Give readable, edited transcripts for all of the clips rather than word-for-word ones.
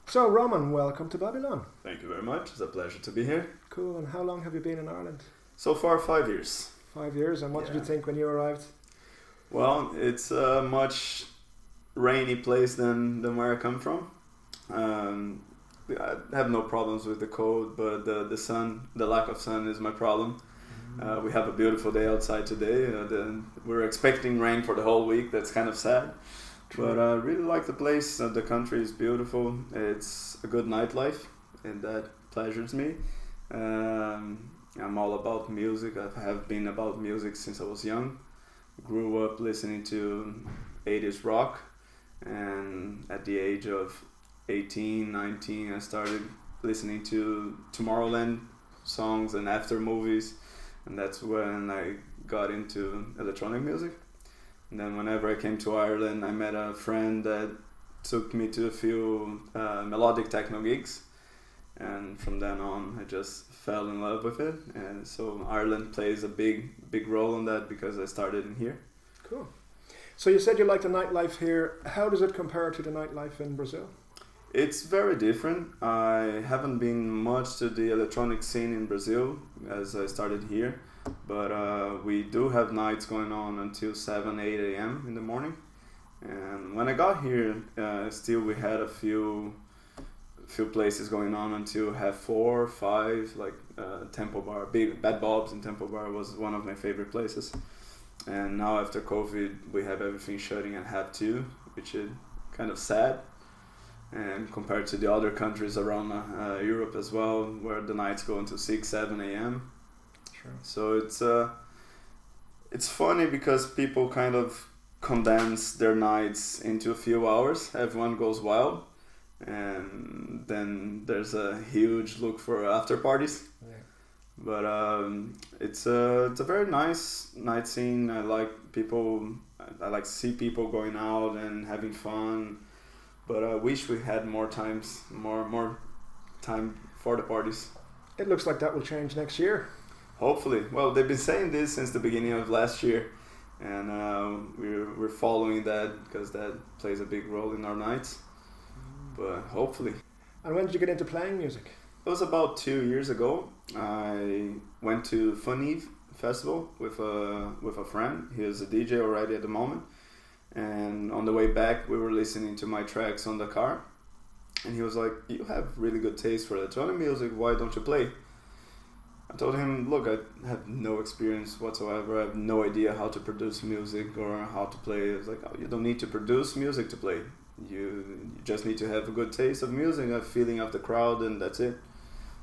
So, Roman, welcome to Babylon. Thank you very much. It's a pleasure to be here. Cool. And how long have you been in Ireland? So far, 5 years. 5 years. And what did you think when you arrived? Well, it's a much rainy place than where I come from. I have no problems with the cold, but the sun, the lack of sun is my problem. We have a beautiful day outside today. We're expecting rain for the whole week. That's kind of sad. True. But I really like the place. The country is beautiful. It's a good nightlife, and that pleasures me. I'm all about music. I have been about music since I was young. Grew up listening to 80s rock, and at the age of 18, 19, I started listening to Tomorrowland songs and after movies, and that's when I got into electronic music. And then whenever I came to Ireland, I met a friend that took me to a few melodic techno gigs, and from then on I just fell in love with it. And so Ireland plays a big role in that because I started in here. Cool. So you said you like the nightlife here. How does it compare to the nightlife in Brazil? It's very different. I haven't been much to the electronic scene in Brazil as I started here, but we do have nights going on until 7, 8 a.m. in the morning. And when I got here, still we had a few places going on until 4, 5, like Temple Bar, Bad Bob's in Temple Bar was one of my favorite places. And now after COVID, we have everything shutting at 2, which is kind of sad. And compared to the other countries around Europe as well, where the nights go until 6, 7 a.m. Sure. So it's funny because people kind of condense their nights into a few hours. Everyone goes wild, and then there's a huge look for after parties. Yeah. But it's a very nice night scene. I like to see people going out and having fun. But I wish we had more time for the parties. It looks like that will change next year. Hopefully. Well, they've been saying this since the beginning of last year, and we're following that because that plays a big role in our nights. But hopefully. And when did you get into playing music? It was about 2 years ago. I went to Fun Eve Festival with a friend. He was a DJ already at the moment. And on the way back, we were listening to my tracks on the car, and he was like, "You have really good taste for electronic music. Why don't you play?" I told him, "Look, I have no experience whatsoever. I have no idea how to produce music or how to play." He was like, "Oh, you don't need to produce music to play. You just need to have a good taste of music, a feeling of the crowd, and that's it."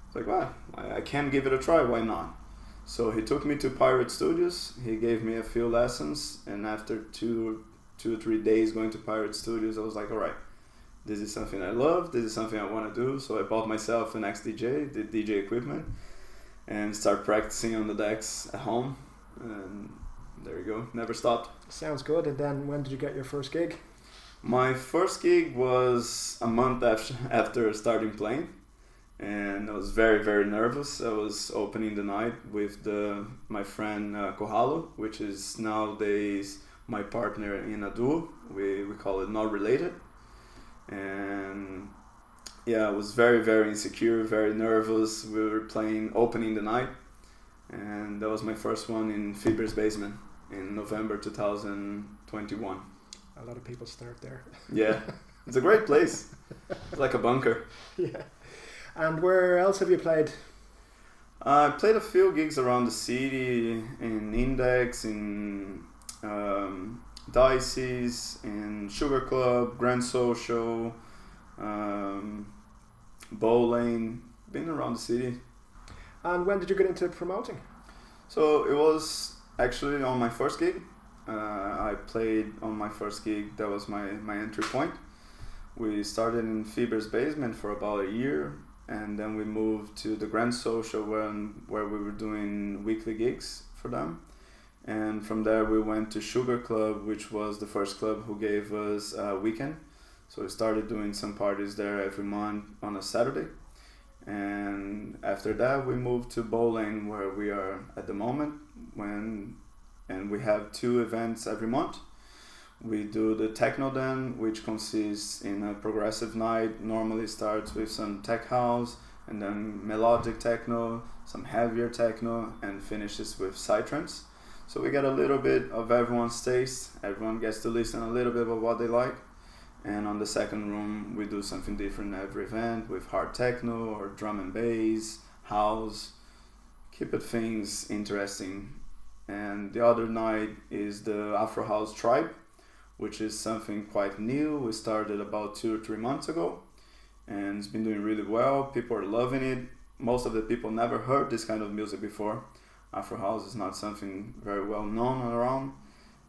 It's like, "Wow, I can give it a try. Why not?" So he took me to Pirate Studios. He gave me a few lessons, and after 2 or 3 days going to Pirate Studios, I was like, all right, this is something I love, this is something I want to do. So I bought myself an XDJ, the DJ equipment, and started practicing on the decks at home, and there you go, never stopped. Sounds good. And then when did you get your first gig? My first gig was a month after starting playing, and I was very, very nervous. I was opening the night with my friend Kohalo, which is nowadays my partner in a duo. We call it Not Related. And yeah, I was very, very insecure, very nervous. We were opening the night, and that was my first one in Fiber's Basement in November 2021. A lot of people start there. Yeah, it's a great place. It's like a bunker. Yeah. And where else have you played? I played a few gigs around the city, in Index, in Dashi, in Sugar Club, Grand Social, Bowling. Been around the city. And when did you get into promoting? So it was actually on my first gig. I played on my first gig. That was my entry point. We started in Fiber's Basement for about a year, and then we moved to the Grand Social where we were doing weekly gigs for them. And from there we went to Sugar Club, which was the first club who gave us a weekend. So we started doing some parties there every month on a Saturday. And after that we moved to Bowling, where we are at the moment, and we have 2 events every month. We do the techno then, which consists in a progressive night. Normally starts with some tech house and then melodic techno, some heavier techno, and finishes with psytrance. So we get a little bit of everyone's taste. Everyone gets to listen a little bit of what they like. And on the second room, we do something different every event with hard techno or drum and bass, house. Keep it things interesting. And the other night is the Afro House Tribe, which is something quite new. We started about 2 or 3 months ago, and it's been doing really well. People are loving it. Most of the people never heard this kind of music before. Afro House is not something very well known around.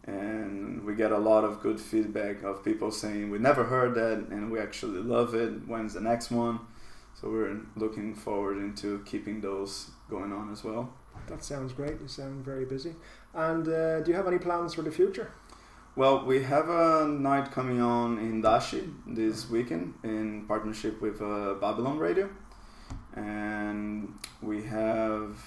And we get a lot of good feedback of people saying we never heard that and we actually love it. When's the next one? So we're looking forward into keeping those going on as well. That sounds great. You sound very busy. And do you have any plans for the future? Well, we have a night coming on in Dashi this weekend in partnership with Babylon Radio. And we have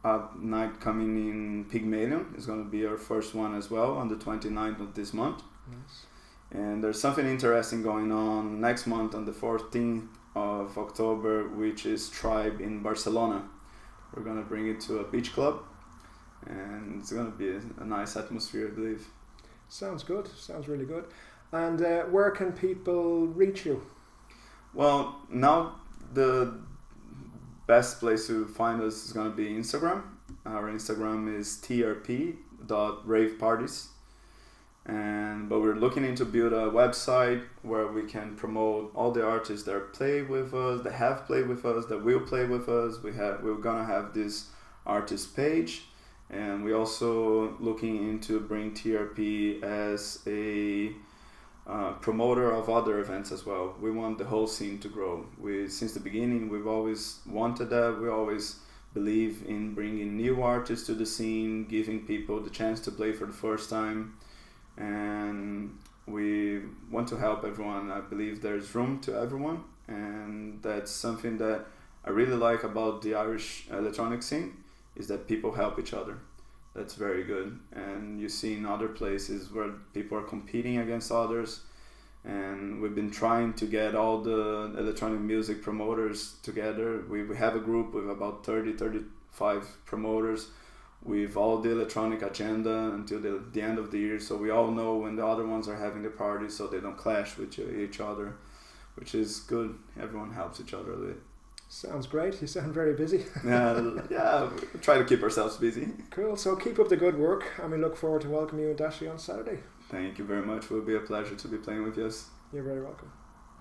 a night coming in Pygmalion. It's going to be our first one as well on the 29th of this month. Nice. And there's something interesting going on next month on the 14th of October, which is Tribe in Barcelona. We're going to bring it to a beach club, and it's going to be a nice atmosphere, I believe. Sounds good. Sounds really good. And where can people reach you? Well, now the best place to find us is going to be Instagram. Our Instagram is trp.raveparties. But we're looking into build a website where we can promote all the artists that play with us, that have played with us, that will play with us. We're gonna have this artist page, and we're also looking into bring TRP as a promoter of other events as well. We want the whole scene to grow. Since the beginning, we've always wanted that. We always believe in bringing new artists to the scene, giving people the chance to play for the first time. And we want to help everyone. I believe there's room to everyone, and that's something that I really like about the Irish electronic scene, is that people help each other. That's very good. And you see in other places where people are competing against others, and we've been trying to get all the electronic music promoters together. We have a group with about 35 promoters with all the electronic agenda until the end of the year, so we all know when the other ones are having the party, so they don't clash with each other, which is good. Everyone helps each other a bit. Sounds great. You sound very busy. Yeah, we try to keep ourselves busy. Cool. So keep up the good work, and we look forward to welcoming you in Dashi on Saturday. Thank you very much. It will be a pleasure to be playing with you. You're very welcome.